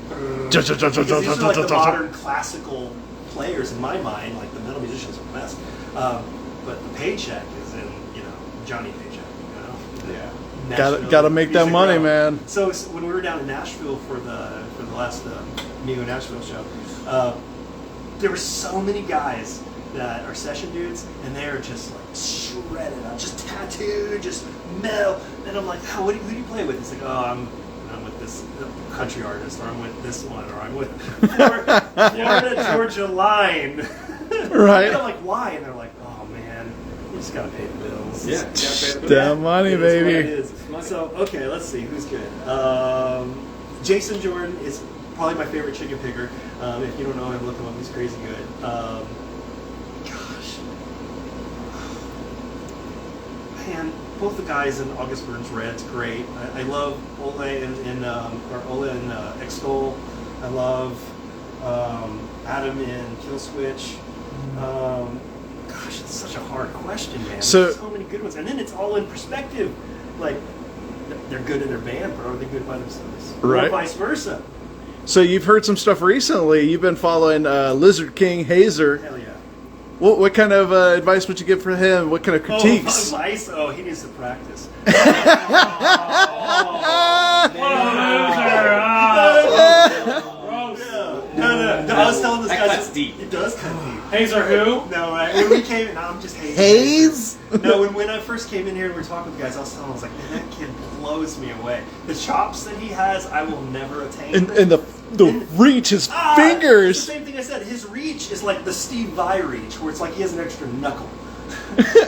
Because these are like the modern classical players in my mind, like the metal musicians are the best. But the paycheck is in, Johnny Paycheck, Yeah. Nashville Gotta make that music money, realm. man. So when we were down in Nashville for the last Neo Nashville show, there were so many guys that are session dudes, and they're just like shredded up, just tattooed, just metal. And I'm like, who do you play with? It's like, I'm with this country artist, or I'm with this one, or I'm with Florida Georgia Line. Right. And I'm like, why? And they're like, oh man, you just gotta pay the bills. Yeah. Yeah. Damn money, It is what baby. it is. So, okay, let's see, who's good? Jason Jordan is probably my favorite chicken picker. If you don't know him, look him up, he's crazy good. Gosh. Man, both the guys in August Burns Red's great. I love Ole and Extol. I love Adam in Kill Switch. Gosh, it's such a hard question, man. So- There's so many good ones. And then it's all in perspective. Like, they're good in their band, but are they good by themselves? Right. Or vice versa. So you've heard some stuff recently. You've been following Lizard King Hazer. Hell yeah. What kind of advice would you give for him? What kind of critiques? Oh, advice? Oh, he needs to practice. What a loser! No, I was telling this That guy cuts deep. It does cut deep. Hazer who? No, when we came in, no, I'm just hating. Hayes? No, when I first came in here and we were talking with the guys, I was telling him, I was like, man, that kid blows me away. The chops that he has, I will never attain. And the reach, his fingers. It's the same thing I said. His reach is like the Steve Vai reach, where it's like he has an extra knuckle.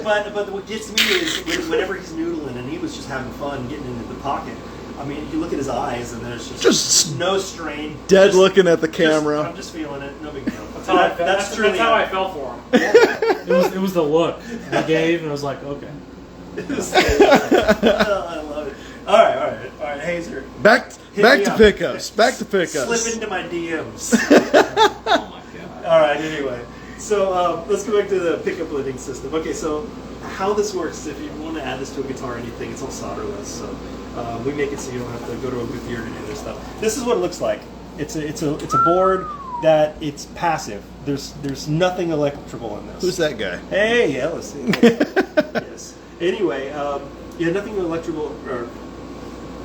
but what gets me is whenever he's noodling and he was just having fun getting into the pocket. I mean, you look at his eyes and there's just no strain. Dead just, looking at the camera. I'm just feeling it. No big deal. That's how I felt for him. It was the look he gave, and I was like, okay. I love it. All right, Hazer. Back me to up. pickups. Slip into my DMs. Oh my god. All right. Anyway, so let's go back to the pickup loading system. Okay, so how this works is if you want to add this to a guitar or anything, it's all solderless. So we make it so you don't have to go to a luthier to do this stuff. This is what it looks like. It's a board that it's passive. There's nothing electrical in this. Who's that guy? Hey, Ellis. Yes. Anyway, nothing electrical or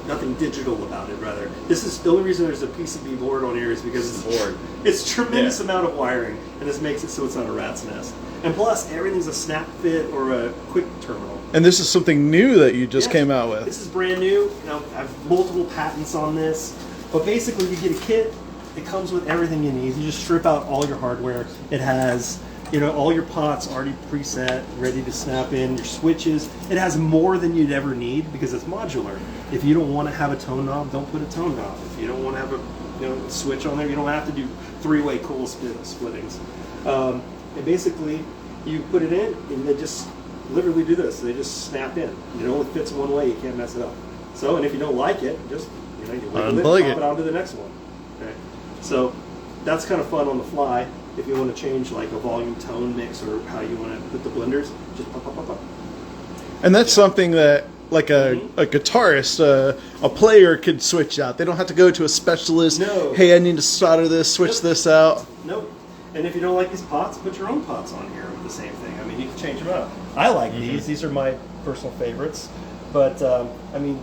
nothing digital about it. Rather, this is the only reason there's a PCB board on here is because it's board. It's a tremendous amount of wiring, and this makes it so it's not a rat's nest. And plus, everything's a snap fit or a quick terminal. And this is something new that you just came out with. This is brand new. Now, I have multiple patents on this, but basically, you get a kit. It comes with everything you need. You just strip out all your hardware. It has, all your pots already preset, ready to snap in, your switches. It has more than you'd ever need because it's modular. If you don't want to have a tone knob, don't put a tone knob. If you don't want to have a switch on there, you don't have to do three-way cool splittings. And basically, you put it in, and they just literally do this. They just snap in. It only fits one way. You can't mess it up. So, and if you don't like it, just you unplug pop it onto the next one. Okay. So that's kind of fun on the fly. If you want to change like a volume tone mix or how you want to put the blenders, just pop, pop, pop, pop. And that's something that, like a guitarist, a player could switch out. They don't have to go to a specialist. No. Hey, I need to solder this, switch this out. Nope. And if you don't like these pots, put your own pots on here with the same thing. I mean, you can change them out. I like these. These are my personal favorites. But, I mean,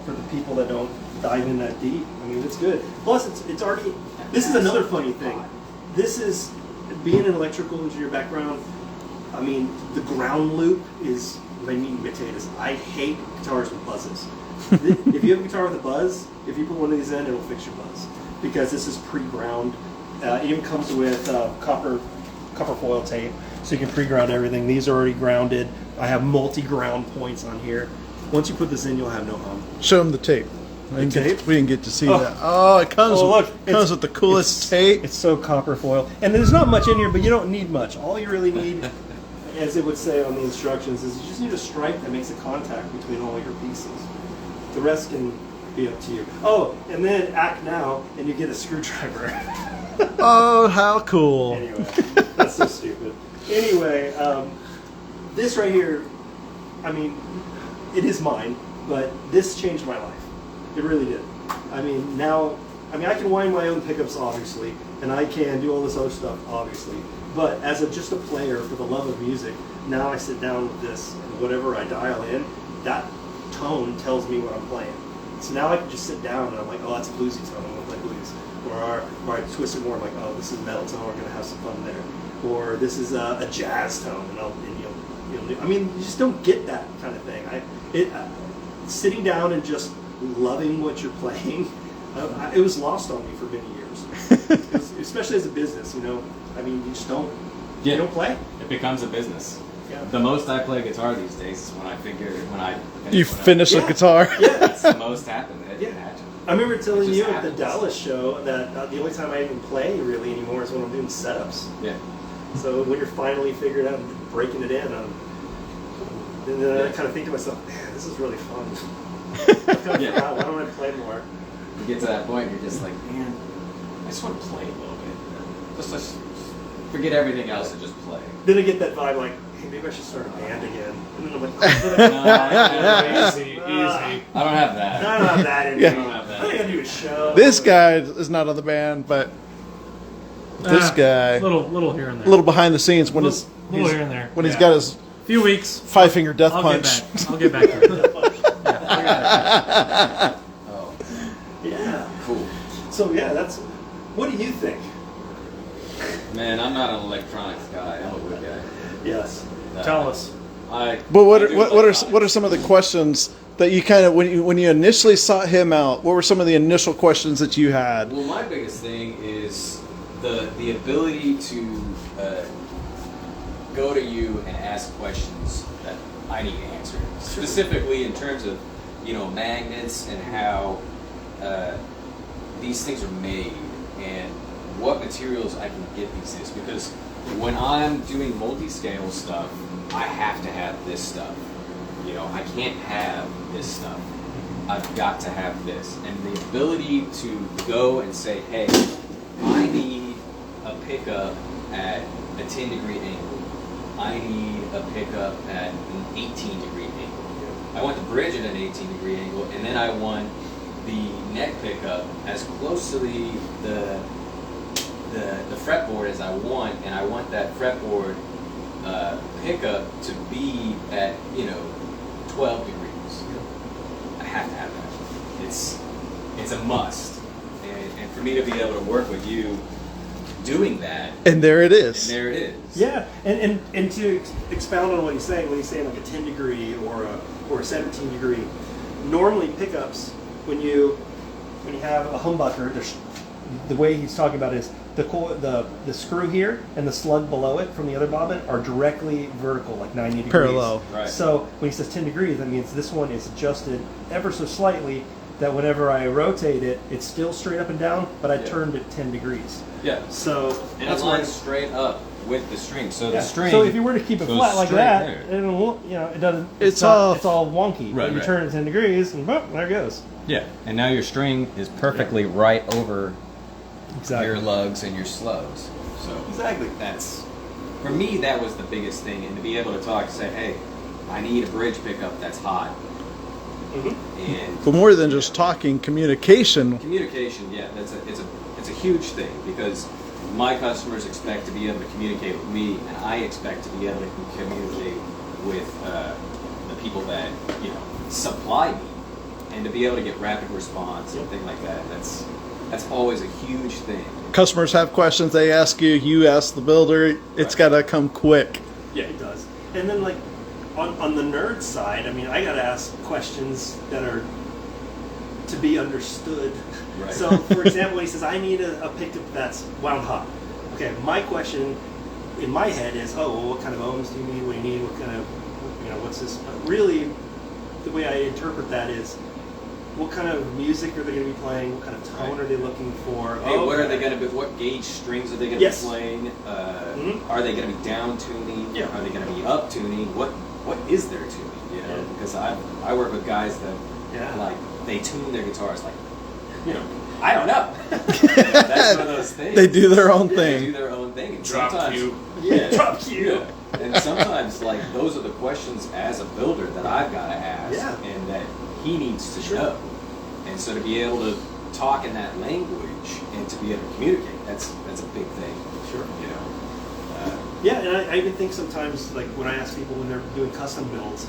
for the people that don't dive in that deep, I mean, it's good. Plus, it's already... This is another funny thing. This is... Being an electrical engineer background, I mean, the ground loop is my meat and potatoes. I hate guitars with buzzes. If you have a guitar with a buzz, if you put one of these in, it'll fix your buzz. Because this is pre-ground. It even comes with copper foil tape, so you can pre-ground everything. These are already grounded. I have multi-ground points on here. Once you put this in, you'll have no hum. Show them the tape. We didn't get to see that. Oh, it comes with the coolest tape. It's so copper foil. And there's not much in here, but you don't need much. All you really need, as it would say on the instructions, is you just need a stripe that makes a contact between all your pieces. The rest can be up to you. Oh, and then act now, and you get a screwdriver. Oh, how cool. Anyway, that's so stupid. Anyway, this right here, I mean, it is mine, but this changed my life. It really did. I mean, now, I can wind my own pickups, obviously, and I can do all this other stuff, obviously. But as just a player, for the love of music, now I sit down with this, and whatever I dial in, that tone tells me what I'm playing. So now I can just sit down, and I'm like, oh, that's a bluesy tone, I'm going to play blues. Or I twist it more, I'm like, oh, this is metal tone, we're going to have some fun there. Or this is a jazz tone, and you'll I mean, you just don't get that kind of thing. Sitting down and just loving what you're playing, it was lost on me for many years. Especially as a business, I mean, you just don't. Yeah. You don't play. It becomes a business. Yeah. The most I play guitar these days is when I finish a guitar. Yeah. That's the most happened. Yeah. I remember telling you at the happens. Dallas show that the only time I even play really anymore is when I'm doing setups. Yeah. So when you're finally figured out and breaking it in, then I kind of think to myself, man, this is really fun. Yeah. Why don't I play more? You get to that point, you're just like, man, I just want to play a little bit. Just forget everything else and just play. Then I get that vibe like, hey, maybe I should start a band again. And then I'm like, Easy. I don't have that. I don't have that in Yeah. me. I don't have that. I gotta do a show. This guy is not on the band, but this guy, Little here and there. a little behind the scenes when little here and there. he's got his Few weeks. 5-finger death I'll punch. get back. I'll get back to it. Oh, Yeah. cool. So yeah, what do you think? Man, I'm not an electronics guy. I'm a wood guy. Yes. Tell us. I. But what I do what electronics. are some of the questions that you kind of when you initially sought him out? What were some of the initial questions that you had? Well, my biggest thing is the ability to go to you and ask questions that I need answered, specifically in terms of magnets and how these things are made and what materials I can get these things. Because when I'm doing multi-scale stuff, I have to have this stuff. I can't have this stuff. I've got to have this. And the ability to go and say, hey, I need a pickup at a 10-degree angle. I need a pickup at an 18-degree angle. I want the bridge at an 18-degree angle, and then I want the neck pickup as close to the fretboard as I want, and I want that fretboard pickup to be at 12 degrees. I have to have that. It's a must, and for me to be able to work with you doing that. And there it is. And there it is. Yeah, and to expound on what he's saying, when he's saying like a 10 degree or a 17 degree, normally pickups when you have a humbucker, the way he's talking about is the screw here and the slug below it from the other bobbin are directly vertical, like 90 degrees. Parallel. Right. So when he says 10 degrees, that means this one is adjusted ever so slightly, that whenever I rotate it, it's still straight up and down, but I turned it 10 degrees. Yeah. So And that's it why lines straight up with the string. So yeah. the string. So if you were to keep it goes flat like straight that, there. it'll, it doesn't. It's not- all- It's all wonky. Right, But you right. turn it 10 degrees, and boom, there it goes. Yeah, and now your string is perfectly right over your lugs and your slugs. So Exactly. that's, for me, that was the biggest thing, and to be able to talk and say, hey, I need a bridge pickup that's hot. Mm-hmm. And But more than just talking, communication. communication, yeah, it's a huge thing, because my customers expect to be able to communicate with me, and I expect to be able to communicate with the people that supply me, and to be able to get rapid response and things like that. That's always a huge thing. Customers have questions, they ask you, you ask the builder. It's got to come quick. Yeah, it does. And then, like, on the nerd side, I mean, I got to ask questions that are to be understood. Right. So, for example, when he says, I need a pickup that's wound hot. Okay, my question in my head is, oh, well, what kind of ohms do you need? What do you need? What kind of, what's this? But really, the way I interpret that is, what kind of music are they going to be playing? What kind of tone Right. are they looking for? Hey, what are Okay. they going to be? What gauge strings are they going to Yes. be playing? Mhm. Are they going to be down tuning? Yeah. Are they going to be up tuning? What is their tuning? Yeah. Because I work with guys that Yeah. they tune their guitars I don't know. That's one of those things. They do their own They thing. do their own thing. And Drop sometimes, cue. Yeah. Drop cue. Yeah. And sometimes, those are the questions as a builder that I've got to ask, Yeah. and that he needs to know. And so to be able to talk in that language and to be able to communicate, that's a big thing. Sure. Yeah, Yeah, and I even think sometimes, like, when I ask people when they're doing custom builds,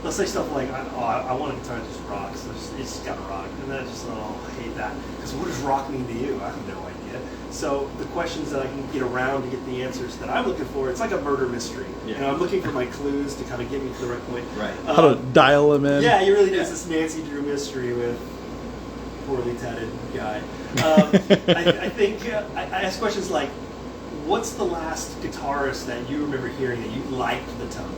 they'll say stuff like, I want a guitar that just rocks. It's just got to rock. And then I just, I hate that. Because what does rock mean to you? I have no idea. So the questions that I can get around to get the answers that I'm looking for, it's like a murder mystery. Yeah. I'm looking for my clues to kind of get me to the right point. Right. How to dial them in. Yeah, he really does Yeah. this Nancy Drew mystery with poorly tatted guy. I think I ask questions like, what's the last guitarist that you remember hearing that you liked the tone?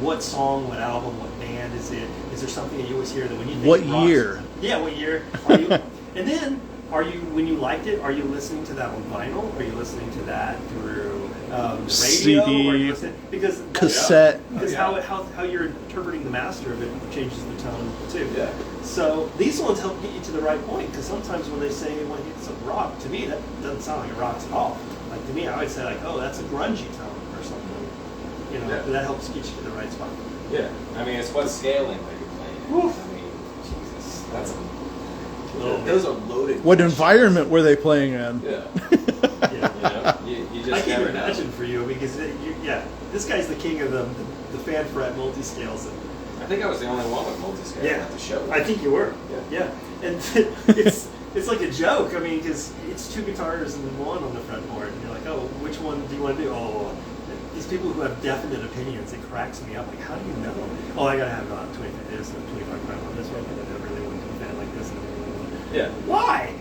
What song, what album, what band is it? Is there something that you always hear that when you think What rocks- year? Yeah, what year? Are you, and then, when you liked it, are you listening to that on vinyl? Are you listening to that through the radio? CD, Are you listening, because cassette. Because Yeah. how you're interpreting the master of it changes the tone too. Yeah. So these ones help get you to the right point, because sometimes when they say when it's a rock, to me that doesn't sound like it rocks at all. Like to me, I would say like, oh, that's a grungy tone or something. Yeah. But that helps get you to the right spot. Yeah. I mean, it's what scaling that you're playing. Woof. I mean, Jesus, those are loaded. What questions. environment were they playing in? Yeah. Yeah. You I just can't never know. imagine for you because this guy's the king of the fan fret multi-scales. I think I was the only one with multi-scale at the show. I think you were. Yeah. And it's like a joke. I mean, because it's two guitars and one on the fretboard. you want to do? Oh, these people who have definite opinions, it cracks me up. Like, how do you know? Oh, I gotta have 25 this and 25 prime on this one, and then I really want to fan like this. Yeah. Why?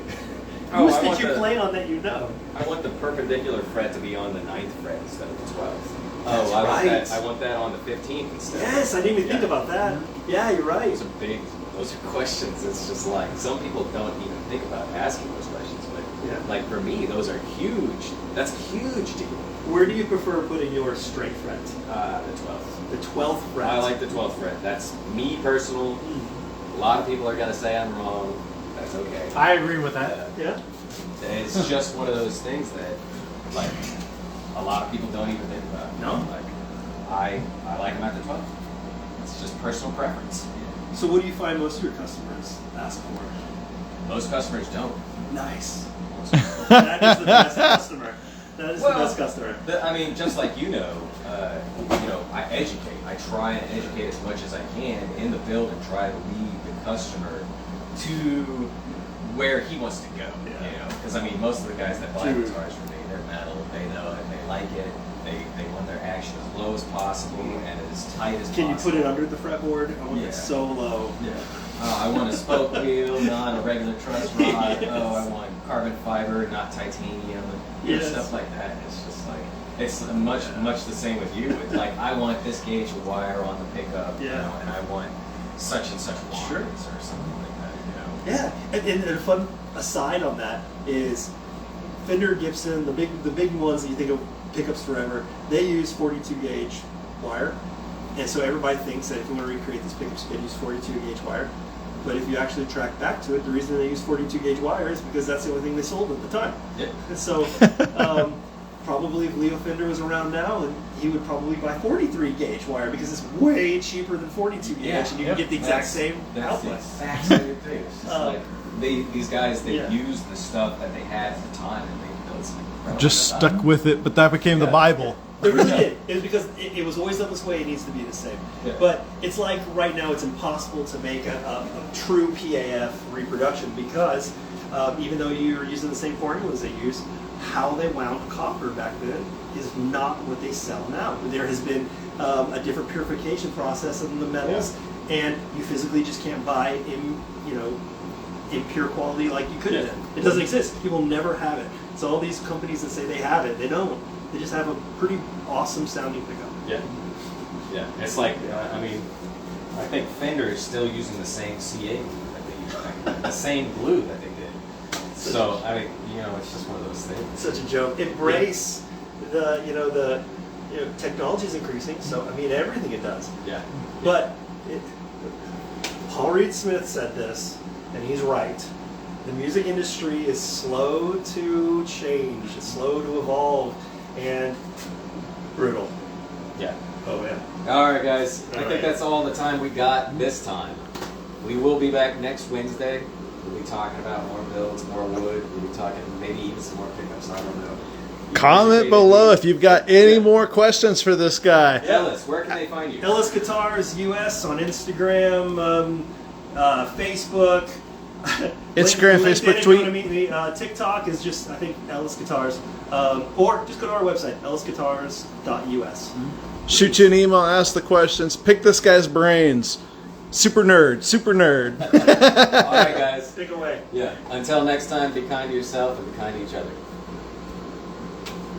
Oh, Who's I did want you the- play on that you know? I want the perpendicular fret to be on the 9th fret instead of the 12th. That's I want right. that. I want that on the 15th instead. Yes, I didn't even think about that. Yeah, you're right. Those are big. Those are questions. It's just like some people don't even think about asking those questions, but Yeah. like for me, those are huge. That's a huge deal. Where do you prefer putting your straight fret? The 12th. The 12th fret. I like the 12th fret. That's me personal. A lot of people are gonna say I'm wrong. That's okay. I agree with that. Yeah. It's just one of those things that, like, a lot of people don't even think about. No? Like, I like them at the 12th. It's just personal preference. So what do you find most of your customers ask for? Most customers don't. Nice. That is the best customer. That is the Well, best customer. I mean, just like you know, I educate. I try and educate as much as I can in the build and try to lead the customer to where he wants to go. Yeah. You know, because I mean, most of the guys that buy Dude. guitars from me, they're metal. They know it. They like it. They want their action as low as possible and as tight as Can you possible. put it under the fretboard? I want Yeah. it so low. Yeah. I want a spoke wheel, not a regular truss rod. Yes. Oh, I want carbon fiber, not titanium. You know, Yes. stuff like that. It's just like it's much the same with you. It's like I want this gauge of wire on the pickup, you Yeah. know, and I want such and such lines Sure. or something like that. You know. Yeah, and a fun aside on that is Fender, Gibson, the big ones that you think of pickups forever, they use 42 gauge wire, and so everybody thinks that if you want to recreate these pickups, you can use 42 gauge wire. But if you actually track back to it, the reason they use 42 gauge wire is because that's the only thing they sold at the time. Yeah. And so, probably if Leo Fender was around now, and he would probably buy 43 gauge wire because it's way cheaper than 42 gauge, Yeah. and you can get the exact same That's output. the exact same thing. It's just Um, like these guys, they yeah. use the stuff that they had at the time and they built something incredible. Just out of stuck it. with it, but that became the Yeah. Bible. It really did. It was because it was always done this way. It needs to be the same. Yeah. But it's like right now, it's impossible to make a true PAF reproduction because even though you're using the same formulas they use, how they wound copper back then is not what they sell now. There has been a different purification process of the metals, and you physically just can't buy in pure quality like you could Yeah. have. It doesn't exist. People never have it. So all these companies that say they have it, they don't. They just have a pretty awesome sounding pickup. Yeah. Yeah. It's like, I mean, I think Fender is still using the same CA glue that they used back then, the same glue that they did. So, I mean, it's just one of those things. Such a joke. Embrace the technology is increasing. So I mean everything it does. Yeah. But Paul Reed Smith said this, and he's right. The music industry is slow to change, it's slow to evolve, and brutal. Yeah. Oh yeah. All right, guys. I All think right. that's all the time we got this time. We will be back next Wednesday. We'll be talking about more builds, more wood. We'll be talking maybe even some more pickups. I don't know. Comment below if you've got any more questions for this guy. Ellis, where can they find you? Ellis Guitars US on Instagram, Facebook. Instagram, LinkedIn Facebook, if you tweet. want to meet me. TikTok is just, I think, Ellis Guitars. Or just go to our website, ellisguitars.us. Shoot you an email, ask the questions, pick this guy's brains. Super nerd, super nerd. All right, guys. Take away. Yeah. Until next time, be kind to yourself and be kind to each other.